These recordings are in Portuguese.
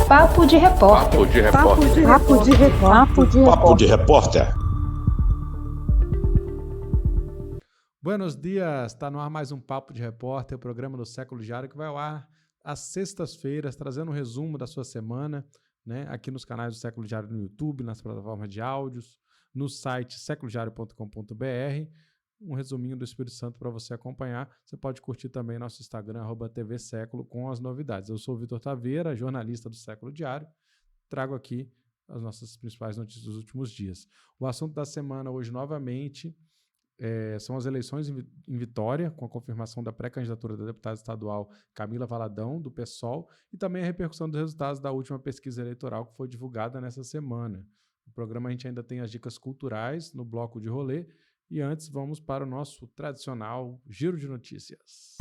Papo de Repórter. Papo de Repórter. Buenos dias, está no ar mais um Papo de Repórter, o programa do Século Diário que vai ao ar às sextas-feiras, trazendo um resumo da sua semana, né, aqui nos canais do Século Diário no YouTube, nas plataformas de áudios, no site seculodiario.com.br, um resuminho do Espírito Santo para você acompanhar. Você pode curtir também nosso Instagram, @tvséculo, com as novidades. Eu sou o Vitor Taveira, jornalista do Século Diário, trago aqui as nossas principais notícias dos últimos dias. O assunto da semana hoje, novamente, são as eleições em Vitória, com a confirmação da pré-candidatura da deputada estadual Camila Valadão, do PSOL, e também a repercussão dos resultados da última pesquisa eleitoral que foi divulgada nessa semana. No programa a gente ainda tem as dicas culturais no bloco de rolê, e antes vamos para o nosso tradicional giro de notícias.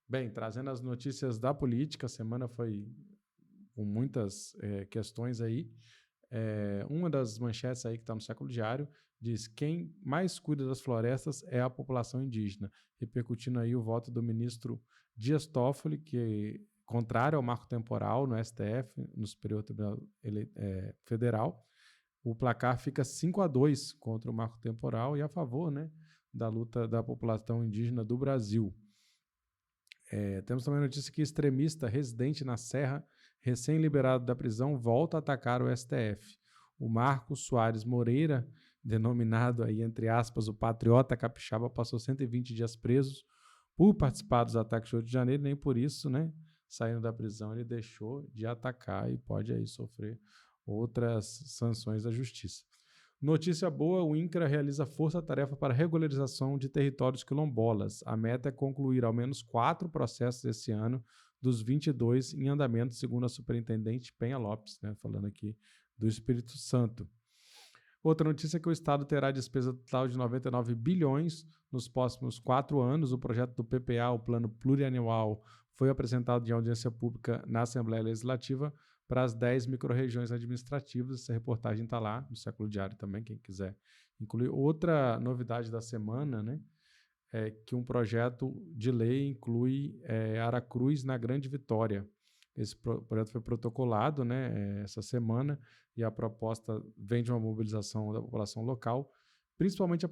Bem, trazendo as notícias da política, a semana foi com muitas questões aí. Uma das manchetes aí que está no Século Diário diz: quem mais cuida das florestas é a população indígena, repercutindo aí o voto do ministro Dias Toffoli, que contrário ao marco temporal no STF, no Superior Tribunal Federal. O placar fica 5-2 contra o marco temporal e a favor, né, da luta da população indígena do Brasil. Temos também a notícia que extremista residente na Serra, recém-liberado da prisão, volta a atacar o STF. O Marcos Soares Moreira, denominado aí, entre aspas, o Patriota Capixaba, passou 120 dias presos por participar dos ataques de 8 de janeiro, nem por isso, né, saindo da prisão, ele deixou de atacar e pode aí sofrer outras sanções da justiça. Notícia boa: o INCRA realiza força-tarefa para regularização de territórios quilombolas. A meta é concluir ao menos 4 processos esse ano, dos 22 em andamento, segundo a superintendente Penha Lopes, né, falando aqui do Espírito Santo. Outra notícia é que o Estado terá despesa total de 99 bilhões nos próximos 4 anos. O projeto do PPA, o Plano Plurianual, foi apresentado em audiência pública na Assembleia Legislativa para as 10 microrregiões administrativas. Essa reportagem está lá no Século Diário também, quem quiser incluir. Outra novidade da semana, né, é que um projeto de lei inclui Aracruz na Grande Vitória. Esse projeto foi protocolado, né, essa semana, e a proposta vem de uma mobilização da população local, principalmente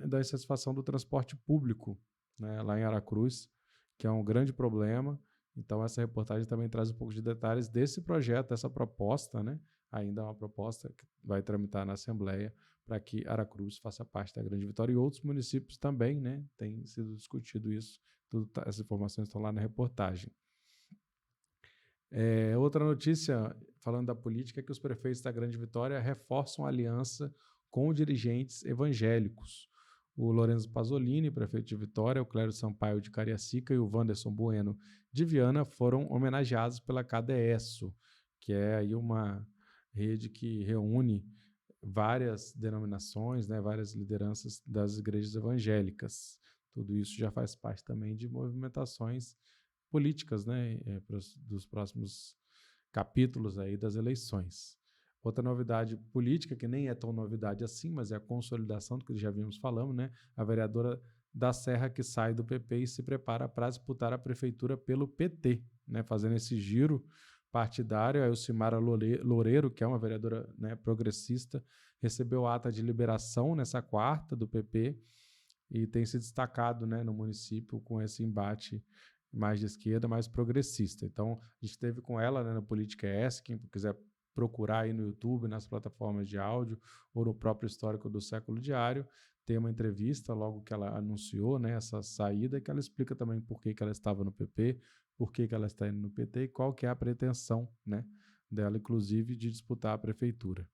da insatisfação do transporte público, né, lá em Aracruz, que é um grande problema. Então, essa reportagem também traz um pouco de detalhes desse projeto, dessa proposta, né? Ainda é uma proposta que vai tramitar na Assembleia para que Aracruz faça parte da Grande Vitória, e outros municípios também, né? Tem sido discutido isso. Essas informações estão lá na reportagem. Outra notícia, falando da política, é que os prefeitos da Grande Vitória reforçam a aliança com dirigentes evangélicos. O Lorenzo Pasolini, prefeito de Vitória, o Clério Sampaio de Cariacica e o Wanderson Bueno de Viana foram homenageados pela KDESO, que é aí uma rede que reúne várias denominações, né, várias lideranças das igrejas evangélicas. Tudo isso já faz parte também de movimentações políticas, né, dos próximos capítulos aí das eleições. Outra novidade política, que nem é tão novidade assim, mas é a consolidação do que já vimos falando, né? A vereadora da Serra, que sai do PP e se prepara para disputar a prefeitura pelo PT, né? Fazendo esse giro partidário. A Elcimara Loureiro, que é uma vereadora, né, progressista, recebeu a ata de liberação nessa quarta do PP e tem se destacado, né, no município com esse embate mais de esquerda, mais progressista. Então, a gente esteve com ela, né, no Política ES, quem quiser procurar aí no YouTube, nas plataformas de áudio ou no próprio histórico do Século Diário, tem uma entrevista logo que ela anunciou, né, essa saída, que ela explica também por que ela estava no PP, por que ela está indo no PT e qual que é a pretensão, né, dela, inclusive, de disputar a prefeitura.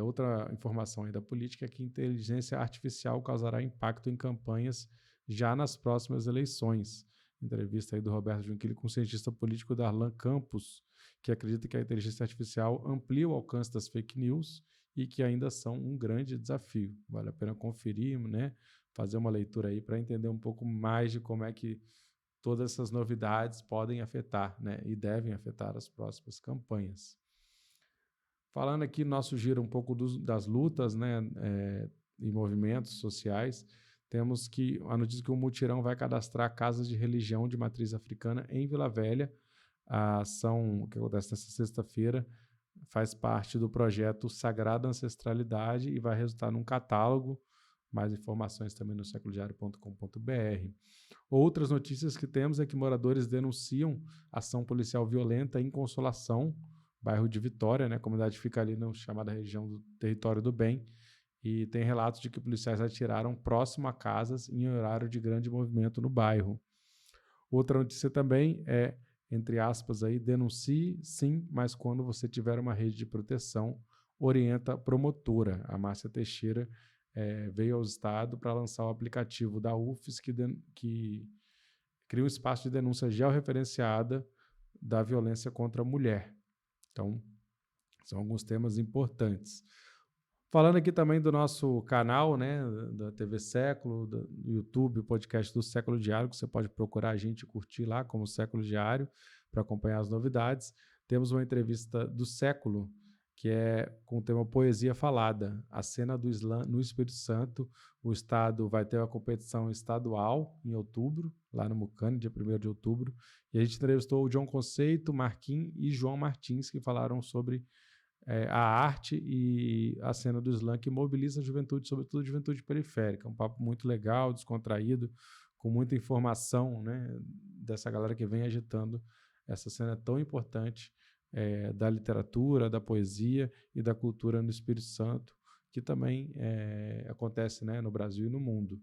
Outra informação aí da política é que inteligência artificial causará impacto em campanhas já nas próximas eleições. Entrevista aí do Roberto Junquilli com o cientista político Darlan Campos, que acredita que a inteligência artificial amplia o alcance das fake news e que ainda são um grande desafio. Vale a pena conferir, né? Fazer uma leitura aí para entender um pouco mais de como é que todas essas novidades podem afetar, né, e devem afetar as próximas campanhas. Falando aqui nosso giro um pouco das lutas, né, e movimentos sociais, temos a notícia que o Mutirão vai cadastrar casas de religião de matriz africana em Vila Velha A ação que acontece nessa sexta-feira faz parte do projeto Sagrada Ancestralidade e vai resultar num catálogo. Mais informações também no seculodiario.com.br. Outras notícias que temos é que moradores denunciam ação policial violenta em Consolação, bairro de Vitória, né? A comunidade fica ali na chamada região do Território do Bem, e tem relatos de que policiais atiraram próximo a casas em horário de grande movimento no bairro. Outra notícia também é, entre aspas, aí, denuncie sim, mas quando você tiver uma rede de proteção, orienta a promotora. A Márcia Teixeira veio ao Estado para lançar o aplicativo da UFES que cria um espaço de denúncia georreferenciada da violência contra a mulher. Então, são alguns temas importantes. Falando aqui também do nosso canal, né, da TV Século, do YouTube, o podcast do Século Diário, que você pode procurar a gente e curtir lá como Século Diário para acompanhar as novidades. Temos uma entrevista do Século, que é com o tema Poesia Falada, a cena do Islã no Espírito Santo. O Estado vai ter uma competição estadual em outubro, lá no Mucane, dia 1º de outubro, e a gente entrevistou o John Conceito, Marquinhos e João Martins, que falaram sobre a arte e a cena do Islã que mobiliza a juventude, sobretudo a juventude periférica. Um papo muito legal, descontraído, com muita informação, né, dessa galera que vem agitando essa cena tão importante da literatura, da poesia e da cultura no Espírito Santo, que também acontece, né, no Brasil e no mundo.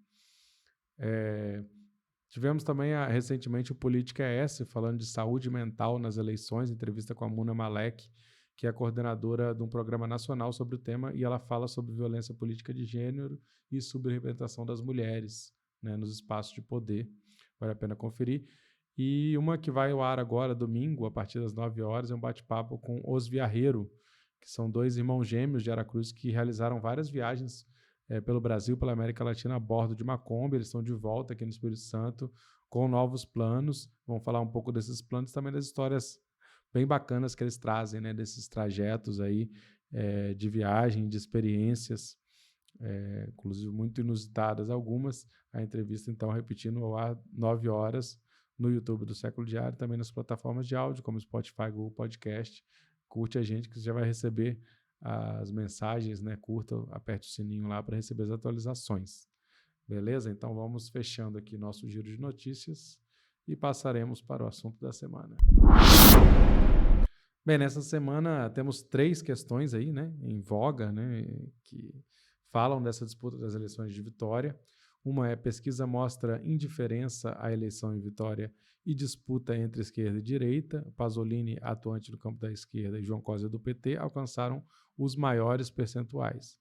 Tivemos também recentemente o Política S, falando de saúde mental nas eleições, entrevista com a Muna Malek, que é a coordenadora de um programa nacional sobre o tema, e ela fala sobre violência política de gênero e sobre a representação das mulheres, né, nos espaços de poder. Vale a pena conferir. E uma que vai ao ar agora, domingo, a partir das 9 horas, é um bate-papo com Os Viarreiro, que são 2 irmãos gêmeos de Aracruz que realizaram várias viagens pelo Brasil, pela América Latina, a bordo de uma Kombi. Eles estão de volta aqui no Espírito Santo com novos planos. Vamos falar um pouco desses planos, também das histórias bem bacanas que eles trazem, né, desses trajetos aí de viagem, de experiências, inclusive muito inusitadas algumas. A entrevista, então, repetindo, ao ar 9 horas, no YouTube do Século Diário, também nas plataformas de áudio, como Spotify, Google Podcast. Curte a gente que você já vai receber as mensagens, né? Curta, aperte o sininho lá para receber as atualizações. Beleza? Então vamos fechando aqui nosso giro de notícias e passaremos para o assunto da semana. Bem, nessa semana temos 3 questões aí, né, em voga, né, que falam dessa disputa das eleições de Vitória. Uma é: pesquisa mostra indiferença à eleição em Vitória e disputa entre esquerda e direita. Pasolini, atuante no campo da esquerda, e João Costa do PT alcançaram os maiores percentuais.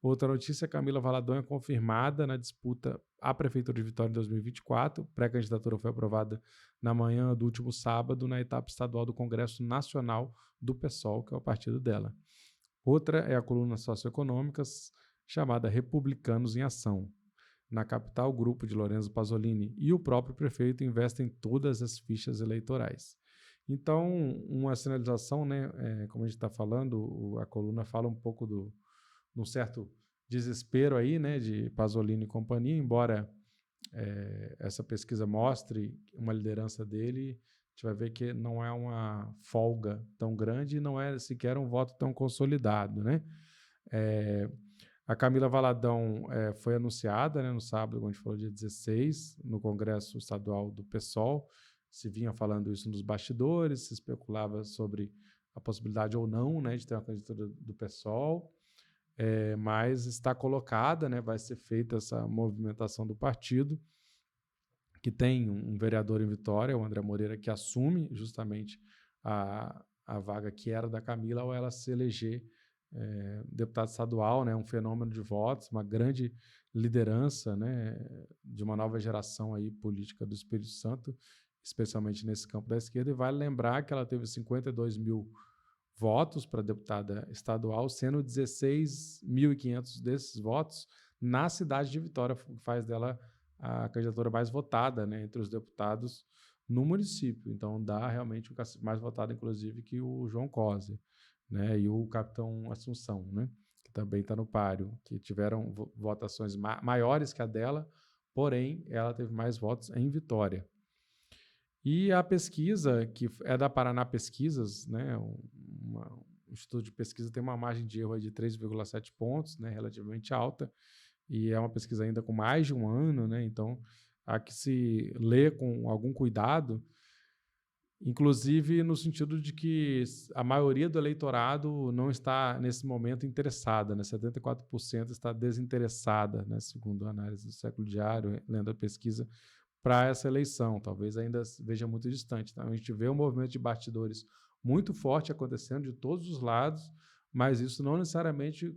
Outra notícia: Camila Valadão é confirmada na disputa à Prefeitura de Vitória em 2024. Pré-candidatura foi aprovada na manhã do último sábado na etapa estadual do Congresso Nacional do PSOL, que é o partido dela. Outra é a coluna Socioeconômicas, chamada Republicanos em Ação. Na capital, o grupo de Lorenzo Pasolini e o próprio prefeito investem todas as fichas eleitorais. Então, uma sinalização, né, como a gente está falando, a coluna fala um pouco de um certo desespero aí, né, de Pasolini e companhia, embora essa pesquisa mostre uma liderança dele, a gente vai ver que não é uma folga tão grande e não é sequer um voto tão consolidado, né? A Camila Valadão foi anunciada, né, no sábado, como a gente falou, dia 16, no Congresso Estadual do PSOL. Se vinha falando isso nos bastidores, se especulava sobre a possibilidade ou não, né, de ter uma candidatura do PSOL, mas está colocada, né, vai ser feita essa movimentação do partido, que tem um vereador em Vitória, o André Moreira, que assume justamente a vaga que era da Camila ao ela se eleger deputado estadual, né, um fenômeno de votos, uma grande liderança, né, de uma nova geração aí política do Espírito Santo, especialmente nesse campo da esquerda. E vale lembrar que ela teve 52 mil votos para deputada estadual, sendo 16.500 desses votos na cidade de Vitória, que faz dela a candidatura mais votada, né, entre os deputados no município. Então dá realmente mais votado, inclusive, que o João Costa, né, e o capitão Assunção, né, que também está no páreo, que tiveram votações maiores que a dela, porém ela teve mais votos em Vitória. E a pesquisa, que é da Paraná Pesquisas, né, um instituto de pesquisa, tem uma margem de erro aí de 3,7 pontos, né, relativamente alta, e é uma pesquisa ainda com mais de um ano, né, então há que se ler com algum cuidado, inclusive no sentido de que a maioria do eleitorado não está, nesse momento, interessada, né? 74% está desinteressada, né? Segundo a análise do Século Diário, lendo a pesquisa, para essa eleição. Talvez ainda veja muito distante. Tá? A gente vê um movimento de bastidores muito forte acontecendo de todos os lados, mas isso não necessariamente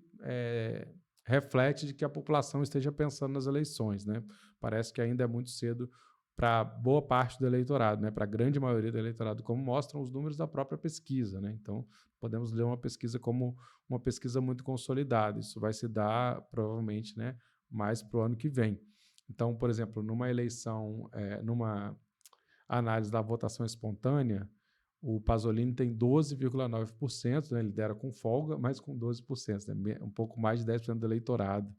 reflete de que a população esteja pensando nas eleições, né? Parece que ainda é muito cedo para boa parte do eleitorado, né, para a grande maioria do eleitorado, como mostram os números da própria pesquisa. Né? Então, podemos ler uma pesquisa como uma pesquisa muito consolidada. Isso vai se dar, provavelmente, né, mais para o ano que vem. Então, por exemplo, numa eleição, numa análise da votação espontânea, o Pasolini tem 12,9%, né, ele lidera com folga, mas com 12%, né, um pouco mais de 10% do eleitorado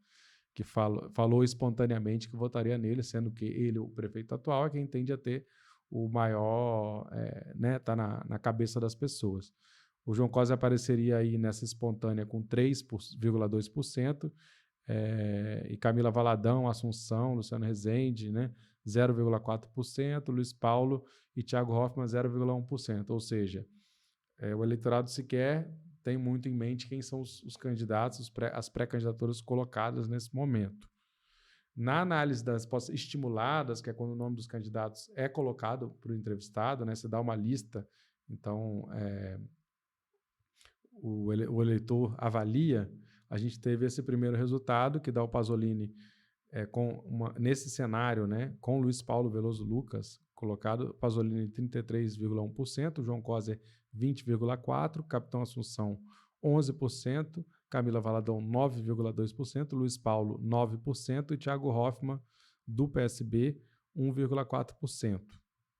que falou espontaneamente que votaria nele, sendo que ele, o prefeito atual, é quem tende a ter o maior, né, tá na cabeça das pessoas. O João Cosi apareceria aí nessa espontânea com 3,2%, e Camila Valadão, Assunção, Luciano Rezende, né, 0,4%, Luiz Paulo e Thiago Hoffmann, 0,1%. Ou seja, o eleitorado sequer tem muito em mente quem são os candidatos, as pré-candidaturas colocadas nesse momento. Na análise das respostas estimuladas, que é quando o nome dos candidatos é colocado para o entrevistado, né, você dá uma lista, então o eleitor avalia, a gente teve esse primeiro resultado, que dá o Pasolini nesse cenário, né, com Luiz Paulo Veloso Lucas colocado, Pasolini 33,1%, João Cosi 20,4%, Capitão Assunção 11%, Camila Valadão 9,2%, Luiz Paulo 9% e Thiago Hoffmann do PSB 1,4%.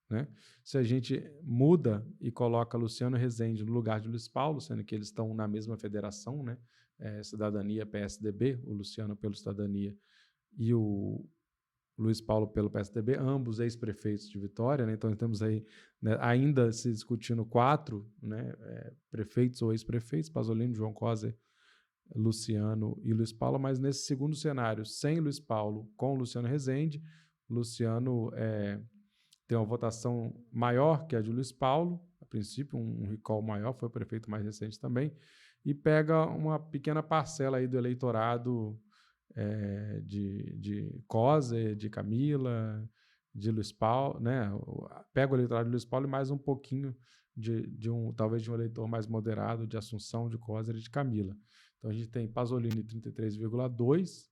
Né? Se a gente muda e coloca Luciano Rezende no lugar de Luiz Paulo, sendo que eles estão na mesma federação, né? Cidadania PSDB, o Luciano pelo Cidadania e o Luiz Paulo pelo PSDB, ambos ex-prefeitos de Vitória, né? Então temos aí, né, ainda se discutindo 4, né, prefeitos ou ex-prefeitos, Pasolini, João Cosi, Luciano e Luiz Paulo, mas nesse segundo cenário, sem Luiz Paulo, com Luciano Rezende, Luciano tem uma votação maior que a de Luiz Paulo, a princípio um recall maior, foi o prefeito mais recente também, e pega uma pequena parcela aí do eleitorado de Cosi, de Camila, de Luiz Paulo, né? Pega o eleitorado de Luiz Paulo e mais um pouquinho talvez de um eleitor mais moderado de Assunção, de Cosi e de Camila. Então a gente tem Pasolini 33,2%,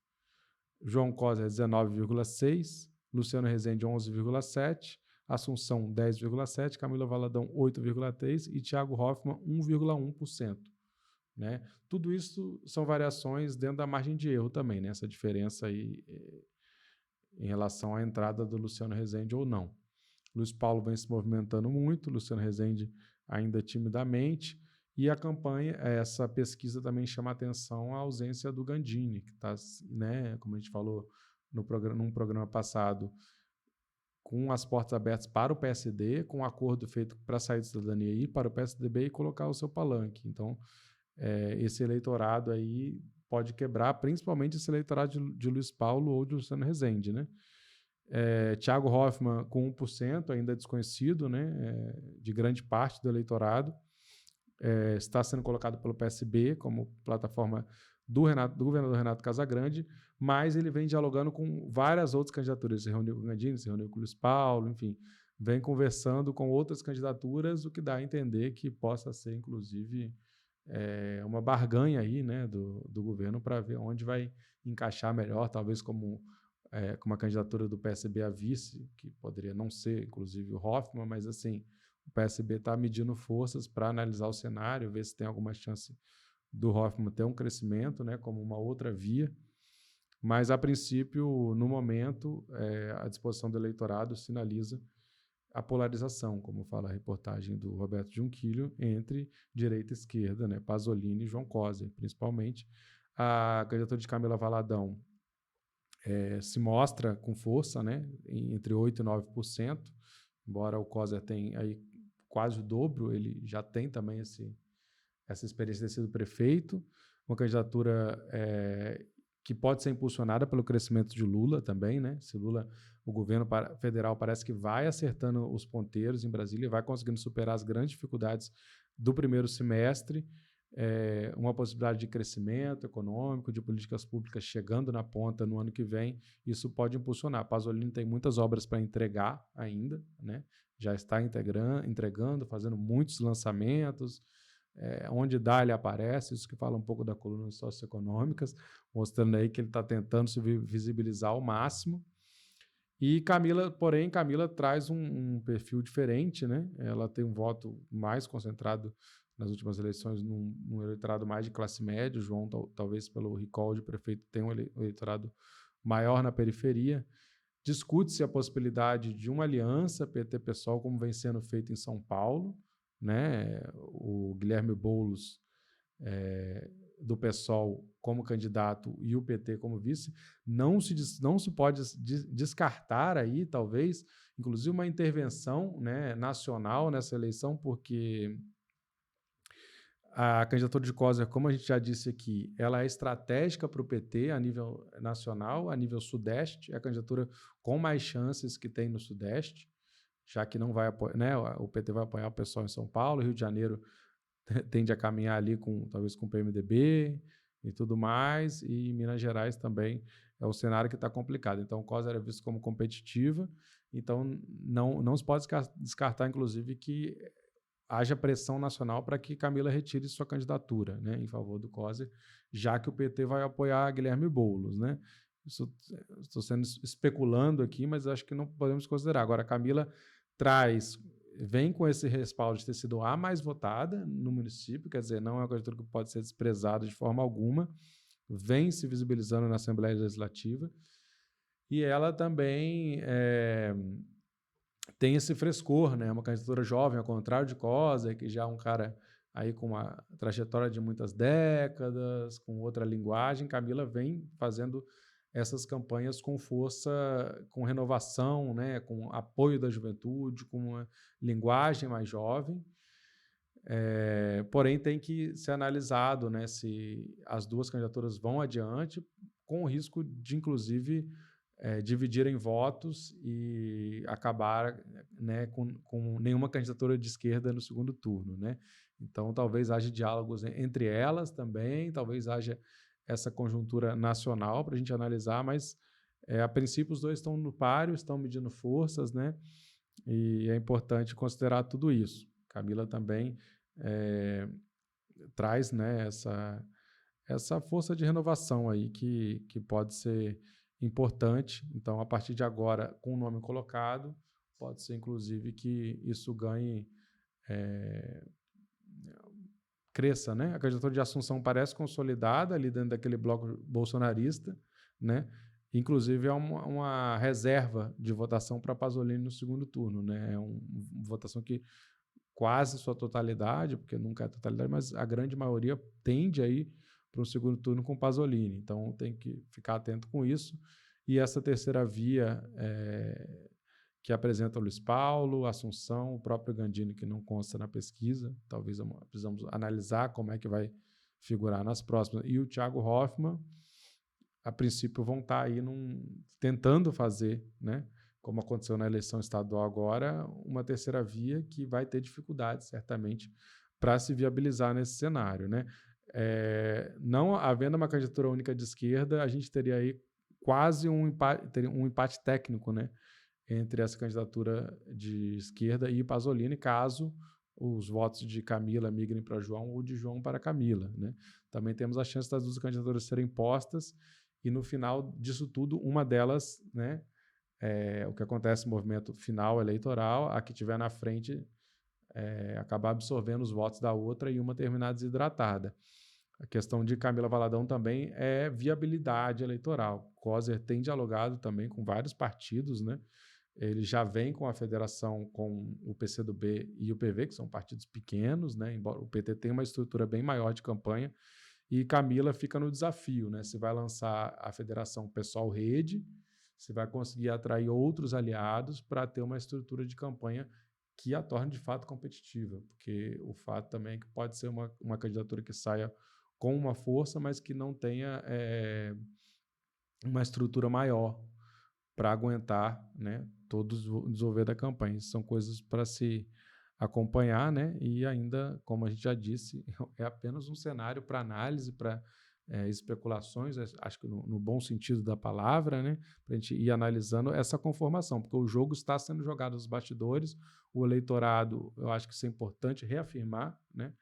João Cosi 19,6%, Luciano Rezende 11,7%, Assunção 10,7%, Camila Valadão 8,3% e Thiago Hoffmann 1,1%. Né? Tudo isso são variações dentro da margem de erro também, né? Essa diferença aí em relação à entrada do Luciano Rezende ou não. Luiz Paulo vem se movimentando muito, Luciano Rezende ainda timidamente, e a campanha, essa pesquisa também chama a atenção a ausência do Gandini, que está, né, como a gente falou num programa passado, com as portas abertas para o PSD, com um acordo feito para sair da cidadania e ir para o PSDB e colocar o seu palanque. Então, esse eleitorado aí pode quebrar, principalmente esse eleitorado de Luiz Paulo ou de Luciano Rezende, né? Thiago Hoffmann com 1%, ainda desconhecido, né? De grande parte do eleitorado, está sendo colocado pelo PSB como plataforma do governador Renato Casagrande, mas ele vem dialogando com várias outras candidaturas, se reuniu com o Gandini, se reuniu com o Luiz Paulo, enfim, vem conversando com outras candidaturas, o que dá a entender que possa ser, inclusive, uma barganha aí, né, do governo para ver onde vai encaixar melhor, talvez como uma candidatura do PSB a vice, que poderia não ser, inclusive, o Hoffmann, mas assim, o PSB está medindo forças para analisar o cenário, ver se tem alguma chance do Hoffmann ter um crescimento, né, como uma outra via, mas a princípio, no momento, a disposição do eleitorado sinaliza a polarização, como fala a reportagem do Roberto Junquilho, entre direita e esquerda, né, Pasolini e João Cosi, principalmente. A candidatura de Camila Valadão se mostra com força, né, entre 8% e 9%, embora o Coser tenha aí quase o dobro, ele já tem também essa experiência de ter sido prefeito, uma candidatura que pode ser impulsionada pelo crescimento de Lula também, né? Se Lula, o governo federal parece que vai acertando os ponteiros em Brasília e vai conseguindo superar as grandes dificuldades do primeiro semestre, uma possibilidade de crescimento econômico, de políticas públicas chegando na ponta no ano que vem, isso pode impulsionar. Pasolini tem muitas obras para entregar ainda, né? Já está entregando, fazendo muitos lançamentos, onde dá ele aparece, isso que fala um pouco da coluna socioeconômicas, mostrando aí que ele está tentando se visibilizar ao máximo. E Camila traz um perfil diferente, né? Ela tem um voto mais concentrado nas últimas eleições num eleitorado mais de classe média. O João, talvez pelo recall de prefeito, tem um eleitorado maior na periferia. Discute-se a possibilidade de uma aliança PT-PSOL, como vem sendo feito em São Paulo, né? O Guilherme Boulos, do PSOL como candidato e o PT como vice, não se pode descartar aí, talvez, inclusive uma intervenção, né, nacional nessa eleição, porque a candidatura de Coser, como a gente já disse aqui, ela é estratégica para o PT a nível nacional, a nível sudeste, é a candidatura com mais chances que tem no sudeste, já que não vai apoiar, né, o PT vai apoiar o pessoal em São Paulo, Rio de Janeiro tende a caminhar ali talvez com o PMDB e tudo mais, e Minas Gerais também é o cenário que está complicado. Então, o Coser é visto como competitiva, então não se pode descartar, inclusive, que haja pressão nacional para que Camila retire sua candidatura, né, em favor do Coser, já que o PT vai apoiar Guilherme Boulos, né? Estou especulando aqui, mas acho que não podemos considerar. Agora, Camila vem com esse respaldo de ter sido a mais votada no município, quer dizer, não é uma candidatura que pode ser desprezada de forma alguma, vem se visibilizando na Assembleia Legislativa, e ela também tem esse frescor, né? Uma candidatura jovem, ao contrário de Coser, que já é um cara aí com uma trajetória de muitas décadas, com outra linguagem. Camila vem fazendo essas campanhas com força, com renovação, né? Com apoio da juventude, com uma linguagem mais jovem. Porém, tem que ser analisado, né, se as duas candidaturas vão adiante, com o risco de, inclusive, dividirem votos e acabar, né, com nenhuma candidatura de esquerda no segundo turno, né? Então, talvez haja diálogos entre elas também, talvez haja essa conjuntura nacional para a gente analisar, mas a princípio os dois estão no páreo, estão medindo forças, né? E é importante considerar tudo isso. Camila também traz, né, essa força de renovação aí que pode ser importante. Então, a partir de agora, com o nome colocado, pode ser, inclusive, que isso ganhe, cresça, né? A candidatura de Assunção parece consolidada ali dentro daquele bloco bolsonarista, né? Inclusive, é uma reserva de votação para Pasolini no segundo turno, né? É uma votação que quase sua totalidade, porque nunca é totalidade, mas a grande maioria tende a ir para um segundo turno com Pasolini. Então, tem que ficar atento com isso. E essa terceira via que apresenta o Luiz Paulo, Assunção, o próprio Gandini, que não consta na pesquisa, talvez precisamos analisar como é que vai figurar nas próximas, e o Thiago Hoffmann, a princípio, vão estar aí tentando fazer, né, como aconteceu na eleição estadual agora, uma terceira via que vai ter dificuldades, certamente, para se viabilizar nesse cenário, né? Não havendo uma candidatura única de esquerda, a gente teria aí quase um empate técnico, né, entre essa candidatura de esquerda e Pasolini, caso os votos de Camila migrem para João ou de João para Camila, né? Também temos a chance das duas candidaturas serem postas e, no final disso tudo, uma delas, né, o que acontece no movimento final eleitoral, a que estiver na frente acabar absorvendo os votos da outra e uma terminar desidratada. A questão de Camila Valadão também é viabilidade eleitoral. Coser tem dialogado também com vários partidos, né? Ele já vem com a federação com o PCdoB e o PV, que são partidos pequenos, né? Embora o PT tenha uma estrutura bem maior de campanha, e Camila fica no desafio, né? Se vai lançar a federação PSOL Rede, você vai conseguir atrair outros aliados para ter uma estrutura de campanha que a torne de fato competitiva, porque o fato também é que pode ser uma candidatura que saia com uma força, mas que não tenha uma estrutura maior para aguentar, né, todo o desenvolver da campanha. São coisas para se acompanhar, né, e ainda, como a gente já disse, é apenas um cenário para análise, para especulações, acho que no bom sentido da palavra, né, para a gente ir analisando essa conformação, porque o jogo está sendo jogado nos bastidores, o eleitorado, eu acho que isso é importante reafirmar, né,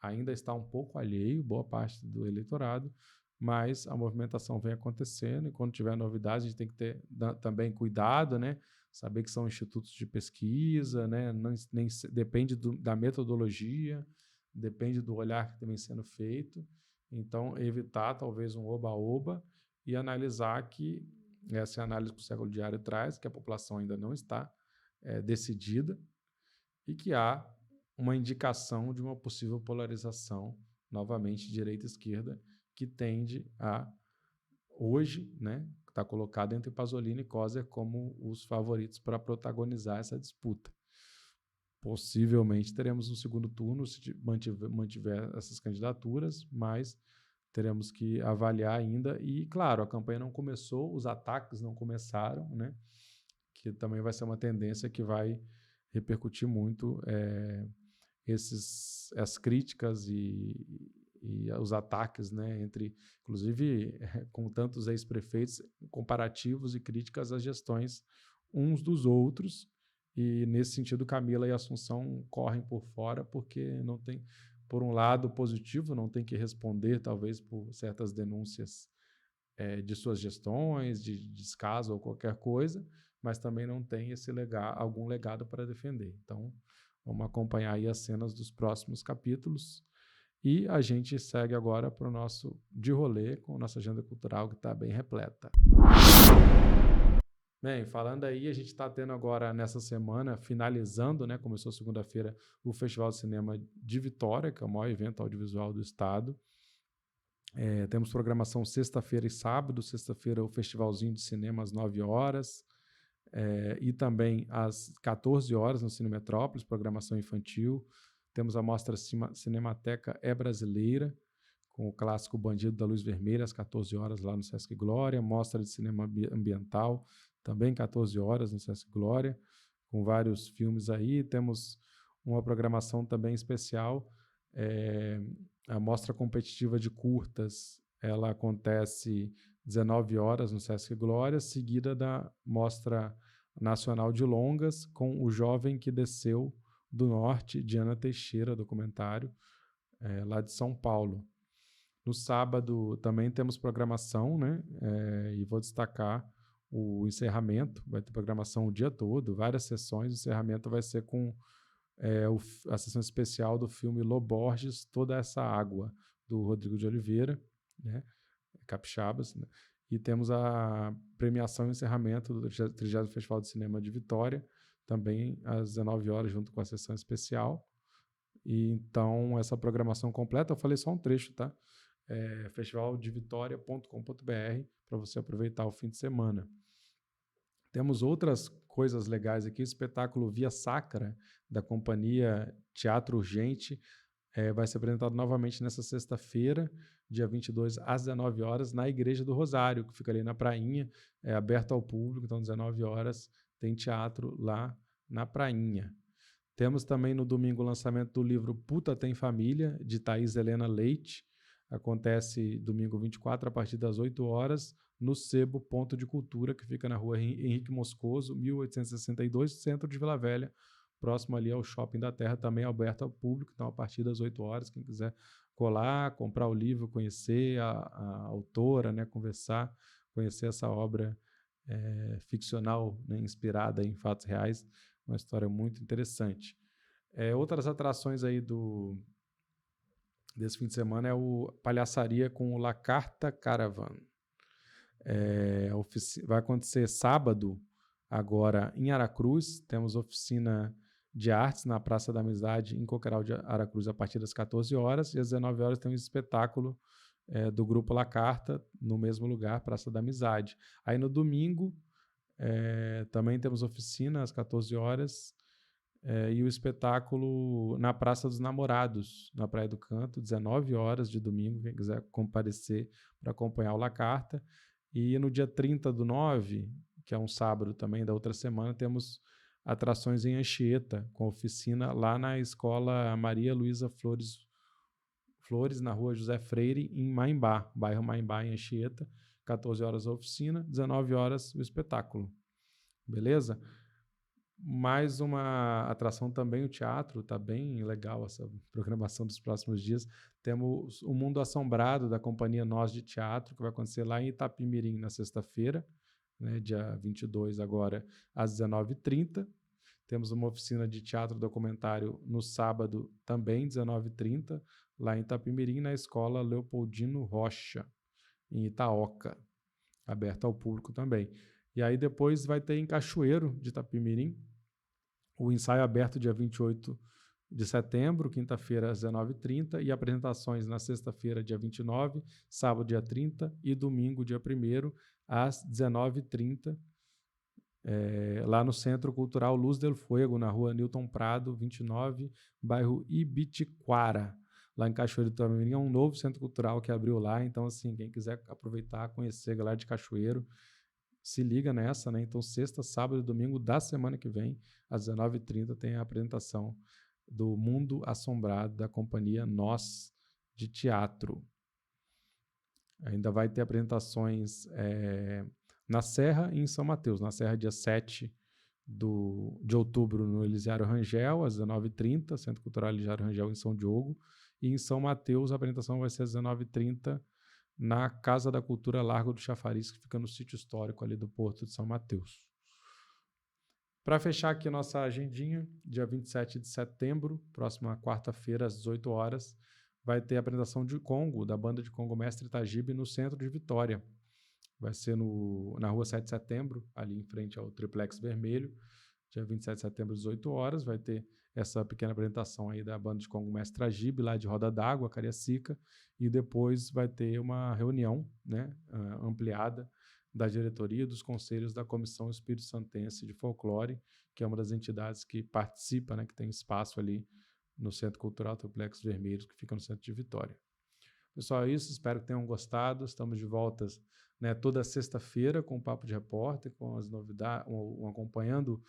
ainda está um pouco alheio, boa parte do eleitorado, mas a movimentação vem acontecendo e quando tiver novidades a gente tem que ter também cuidado, né, saber que são institutos de pesquisa, né, nem depende da metodologia, depende do olhar que vem sendo feito. Então, evitar talvez um oba-oba e analisar que essa é a análise que o Século Diário traz, que a população ainda não está decidida e que há uma indicação de uma possível polarização, novamente, direita-esquerda, que tende a, hoje, né, está colocado entre Pasolini e Coser como os favoritos para protagonizar essa disputa. Possivelmente teremos um segundo turno se mantiver essas candidaturas, mas teremos que avaliar ainda. E, claro, a campanha não começou, os ataques não começaram, né? Que também vai ser uma tendência que vai repercutir muito as críticas e os ataques, né? Inclusive, com tantos ex-prefeitos, comparativos e críticas às gestões uns dos outros. E, nesse sentido, Camila e Assunção correm por fora porque não tem, por um lado positivo, não tem que responder, talvez, por certas denúncias de suas gestões, de descaso ou qualquer coisa, mas também não tem algum legado para defender. Então, vamos acompanhar aí as cenas dos próximos capítulos. E a gente segue agora para o nosso De Rolê, com a nossa agenda cultural que está bem repleta. Bem, falando aí, a gente está tendo agora, nessa semana, finalizando, né? Começou segunda-feira, o Festival de Cinema de Vitória, que é o maior evento audiovisual do estado. Temos programação sexta-feira e sábado. Sexta-feira, o Festivalzinho de Cinema às 9 horas. E também às 14 horas no Cine Metrópolis, programação infantil. Temos a mostra Cinemateca é Brasileira, com o clássico Bandido da Luz Vermelha, às 14 horas lá no Sesc Glória. Mostra de Cinema Ambiental, também 14 horas no Sesc Glória, com vários filmes aí. Temos uma programação também especial, a Mostra Competitiva de Curtas, ela acontece 19 horas no Sesc Glória, seguida da Mostra Nacional de Longas, com O Jovem que Desceu do Norte, de Ana Teixeira, documentário, lá de São Paulo. No sábado também temos programação, né? E vou destacar o encerramento, vai ter programação o dia todo, várias sessões. O encerramento vai ser com a sessão especial do filme Loborges, Toda Essa Água, do Rodrigo de Oliveira, né? Capixabas, né? E temos a premiação e encerramento do 30º Festival de Cinema de Vitória, também às 19 horas, junto com a sessão especial. E então, essa programação completa, eu falei só um trecho, tá? festivaldevitória.com.br, para você aproveitar o fim de semana. Temos outras coisas legais aqui, o espetáculo Via Sacra, da companhia Teatro Urgente, vai ser apresentado novamente nessa sexta-feira, dia 22, às 19 horas, na Igreja do Rosário, que fica ali na Prainha, aberto ao público, então 19 horas tem teatro lá na Prainha. Temos também no domingo o lançamento do livro Puta Tem Família, de Thaís Helena Leite. Acontece domingo 24, a partir das 8 horas, no Sebo Ponto de Cultura, que fica na rua Henrique Moscoso, 1862, centro de Vila Velha, próximo ali ao Shopping da Terra, também aberto ao público, então a partir das 8 horas, quem quiser colar, comprar o livro, conhecer a autora, né, conversar, conhecer essa obra ficcional, né, inspirada em fatos reais, uma história muito interessante. Outras atrações aí desse fim de semana é o Palhaçaria com o La Carta Caravan. Vai acontecer sábado, agora em Aracruz. Temos oficina de artes na Praça da Amizade, em Coqueiral de Aracruz, a partir das 14 horas. E às 19 horas tem um espetáculo do grupo La Carta, no mesmo lugar, Praça da Amizade. Aí no domingo, Também temos oficina às 14 horas e o espetáculo na Praça dos Namorados, na Praia do Canto, 19 horas de domingo, quem quiser comparecer para acompanhar o La Carta. E no dia 30/9, que é um sábado também da outra semana, temos atrações em Anchieta, com oficina lá na Escola Maria Luísa Flores, na Rua José Freire, em Maimbá, bairro Maimbá, em Anchieta. 14 horas a oficina, 19 horas o espetáculo. Beleza? Mais uma atração também, o teatro, está bem legal essa programação dos próximos dias. Temos o Mundo Assombrado, da Companhia Nós de Teatro, que vai acontecer lá em Itapimirim, na sexta-feira, né, dia 22, agora, às 19h30. Temos uma oficina de teatro documentário no sábado, também, 19h30, lá em Itapimirim, na Escola Leopoldino Rocha, em Itaoca, aberta ao público também. E aí depois vai ter em Cachoeiro de Itapimirim o ensaio aberto dia 28 de setembro, quinta-feira às 19h30, e apresentações na sexta-feira, dia 29, sábado, dia 30 e domingo, dia 1º, às 19h30, lá no Centro Cultural Luz del Fuego, na rua Newton Prado, 29, bairro Ibitiquara. Lá em Cachoeiro do Itapimirim é um novo centro cultural que abriu lá, então assim, quem quiser aproveitar, conhecer a galera de Cachoeiro, se liga nessa, né? Então sexta, sábado e domingo da semana que vem, às 19h30, tem a apresentação do Mundo Assombrado, da Companhia Nós de Teatro. Ainda vai ter apresentações na Serra e em São Mateus. Na Serra, dia 7 de outubro, no Elisiário Rangel, às 19h30, Centro Cultural Elisiário Rangel, em São Diogo. E em São Mateus, a apresentação vai ser às 19h30, na Casa da Cultura Largo do Chafariz, que fica no sítio histórico ali do Porto de São Mateus. Para fechar aqui a nossa agendinha, dia 27 de setembro, próxima quarta-feira, às 18 horas, vai ter a apresentação de Congo, da banda de Congo Mestre Itagibe, no centro de Vitória. Vai ser na rua 7 de setembro, ali em frente ao Triplex Vermelho, dia 27 de setembro, às 18 horas, vai ter essa pequena apresentação aí da banda de Congo Mestre Itagibe, lá de Roda d'Água, Cariacica, e depois vai ter uma reunião, né, ampliada da diretoria dos conselhos da Comissão Espírito Santense de Folclore, que é uma das entidades que participa, né, que tem espaço ali no Centro Cultural Triplex Vermelho, que fica no centro de Vitória. Pessoal, é isso, espero que tenham gostado. Estamos de volta, né, toda sexta-feira com o Papo de Repórter, com as novidades, acompanhando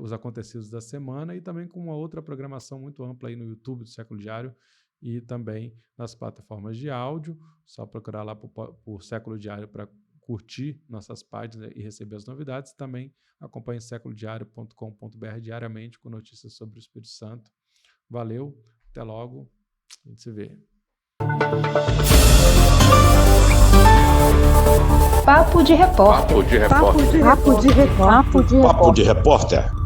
os acontecidos da semana e também com uma outra programação muito ampla aí no YouTube do Século Diário e também nas plataformas de áudio. Só procurar lá por Século Diário para curtir nossas páginas e receber as novidades. Também acompanhe seculodiario.com.br diariamente com notícias sobre o Espírito Santo. Valeu, até logo, a gente se vê. Papo de Repórter. Papo de Repórter. Papo de Repórter. Papo de Repórter.